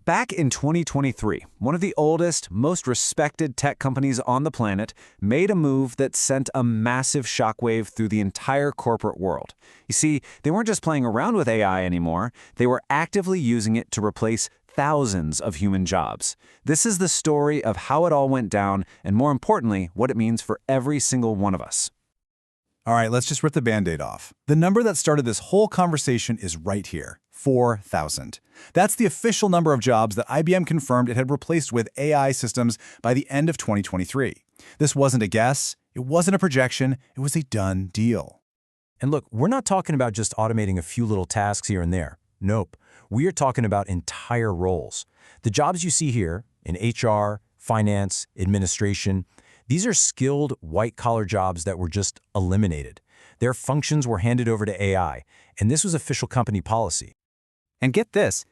Back in 2023, one of the oldest, most respected tech companies on the planet made a move that sent a massive shockwave through the entire corporate world. You see, they weren't just playing around with AI anymore, they were actively using it to replace thousands of human jobs. This is the story of how it all went down, and more importantly, what it means for every single one of us. All right, let's just rip the Band-Aid off. The number that started this whole conversation is right here, 4,000. That's the official number of jobs that IBM confirmed it had replaced with AI systems by the end of 2023. This wasn't a guess, it wasn't a projection, it was a done deal. And look, we're not talking about just automating a few little tasks here and there. Nope. We are talking about entire roles. The jobs you see here in HR, finance, administration, these are skilled, white-collar jobs that were just eliminated. Their functions were handed over to AI, and this was official company policy. And get this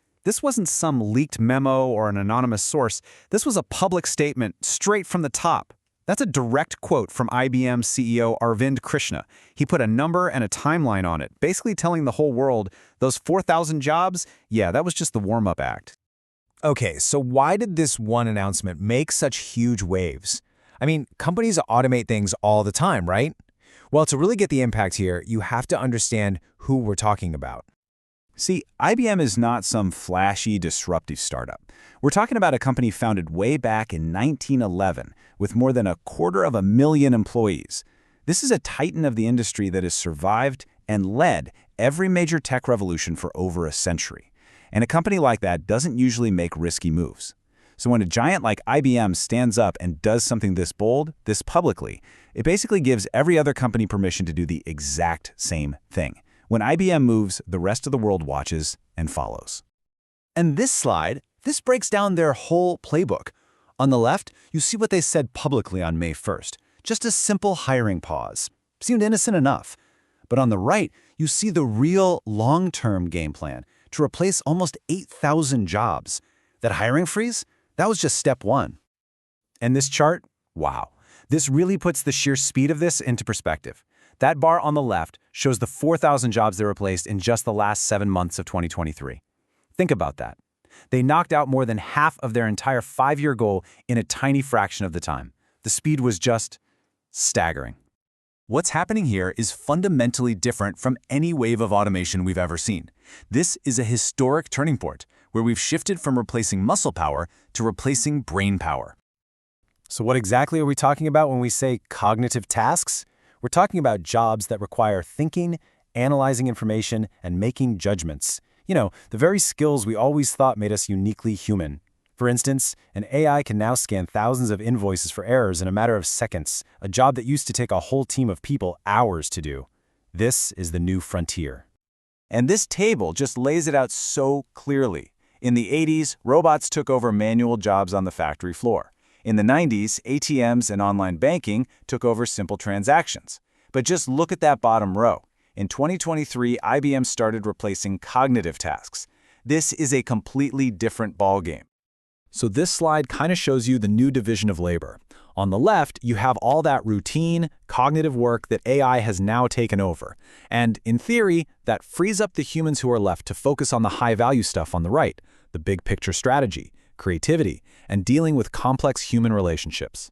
wasn't some leaked memo or an anonymous source. This was a public statement straight from the top. That's a direct quote from IBM CEO Arvind Krishna. He put a number and a timeline on it, basically telling the whole world, those 4,000 jobs, yeah, that was just the warm-up act. Okay, so why did this one announcement make such huge waves? I mean, companies automate things all the time, right? Well, to really get the impact here, you have to understand who we're talking about. See, IBM is not some flashy, disruptive startup. We're talking about a company founded way back in 1911 with more than 250,000 employees. This is a titan of the industry that has survived and led every major tech revolution for over a century. And a company like that doesn't usually make risky moves. So when a giant like IBM stands up and does something this bold, this publicly, it basically gives every other company permission to do the exact same thing. When IBM moves, the rest of the world watches and follows. And this slide, this breaks down their whole playbook. On the left, you see what they said publicly on May 1st. Just a simple hiring pause. Seemed innocent enough. But on the right, you see the real long-term game plan to replace almost 8,000 jobs. That hiring freeze? That was just step one. And this chart? Wow. This really puts the sheer speed of this into perspective. That bar on the left shows the 4,000 jobs they replaced in just the last 7 months of 2023. Think about that. They knocked out more than half of their entire 5-year goal in a tiny fraction of the time. The speed was just staggering. What's happening here is fundamentally different from any wave of automation we've ever seen. This is a historic turning point, where we've shifted from replacing muscle power to replacing brain power. So what exactly are we talking about when we say cognitive tasks? We're talking about jobs that require thinking, analyzing information, and making judgments. You know, the very skills we always thought made us uniquely human. For instance, an AI can now scan thousands of invoices for errors in a matter of seconds, a job that used to take a whole team of people hours to do. This is the new frontier. And this table just lays it out so clearly. In the 80s, robots took over manual jobs on the factory floor. In the 90s, ATMs and online banking took over simple transactions. But just look at that bottom row. In 2023, IBM started replacing cognitive tasks. This is a completely different ballgame. So this slide kind of shows you the new division of labor. On the left, you have all that routine, cognitive work that AI has now taken over. And in theory, that frees up the humans who are left to focus on the high-value stuff on the right, the big picture strategy, creativity, and dealing with complex human relationships.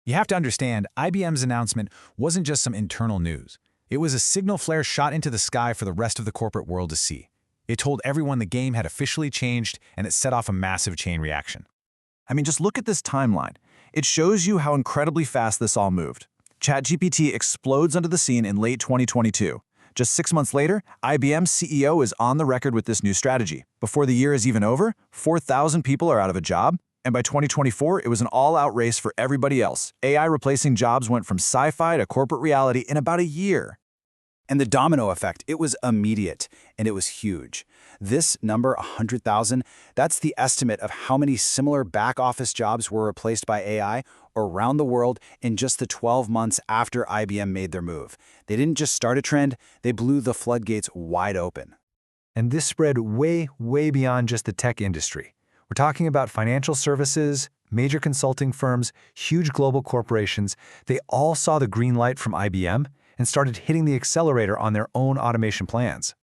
You have to understand, IBM's announcement wasn't just some internal news. It was a signal flare shot into the sky for the rest of the corporate world to see. It told everyone the game had officially changed, and it set off a massive chain reaction. I mean, just look at this timeline. It shows you how incredibly fast this all moved. ChatGPT explodes onto the scene in late 2022. Just 6 months later, IBM's CEO is on the record with this new strategy. Before the year is even over, 4,000 people are out of a job, and by 2024, it was an all-out race for everybody else. AI replacing jobs went from sci-fi to corporate reality in about a year. And the domino effect, it was immediate, and it was huge. This number, 100,000, that's the estimate of how many similar back-office jobs were replaced by AI around the world in just the 12 months after IBM made their move. They didn't just start a trend, they blew the floodgates wide open. And this spread way, way beyond just the tech industry. We're talking about financial services, major consulting firms, huge global corporations. They all saw the green light from IBM and started hitting the accelerator on their own automation plans.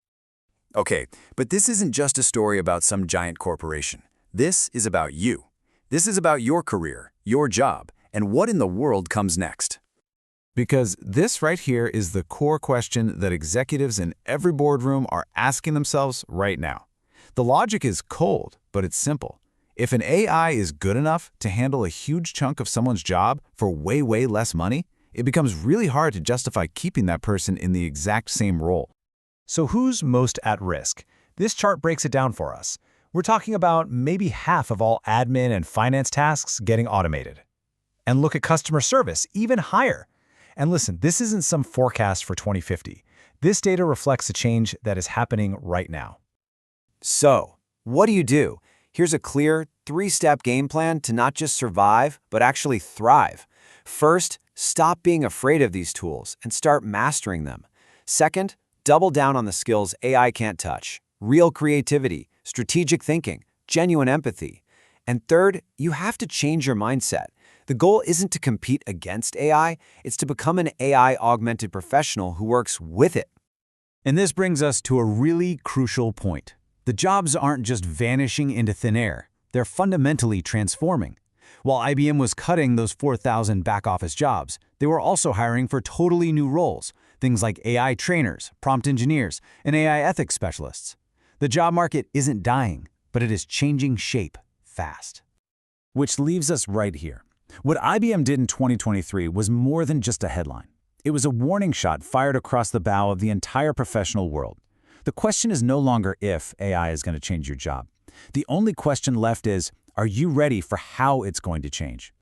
Okay, but this isn't just a story about some giant corporation. This is about you. This is about your career, your job, and what in the world comes next. Because this right here is the core question that executives in every boardroom are asking themselves right now. The logic is cold, but it's simple. If an AI is good enough to handle a huge chunk of someone's job for way, way less money, it becomes really hard to justify keeping that person in the exact same role. So who's most at risk? This chart breaks it down for us. We're talking about maybe half of all admin and finance tasks getting automated. And look at customer service, even higher. And listen, this isn't some forecast for 2050. This data reflects a change that is happening right now. So, what do you do? Here's a clear, three-step game plan to not just survive, but actually thrive. First, stop being afraid of these tools and start mastering them. Second, double down on the skills AI can't touch: real creativity, strategic thinking, genuine empathy. And third, you have to change your mindset. The goal isn't to compete against AI, it's to become an AI-augmented professional who works with it. And this brings us to a really crucial point. The jobs aren't just vanishing into thin air, they're fundamentally transforming. While IBM was cutting those 4,000 back-office jobs, they were also hiring for totally new roles, things like AI trainers, prompt engineers, and AI ethics specialists. The job market isn't dying, but it is changing shape fast. Which leaves us right here. What IBM did in 2023 was more than just a headline. It was a warning shot fired across the bow of the entire professional world. The question is no longer if AI is going to change your job. The only question left is, are you ready for how it's going to change?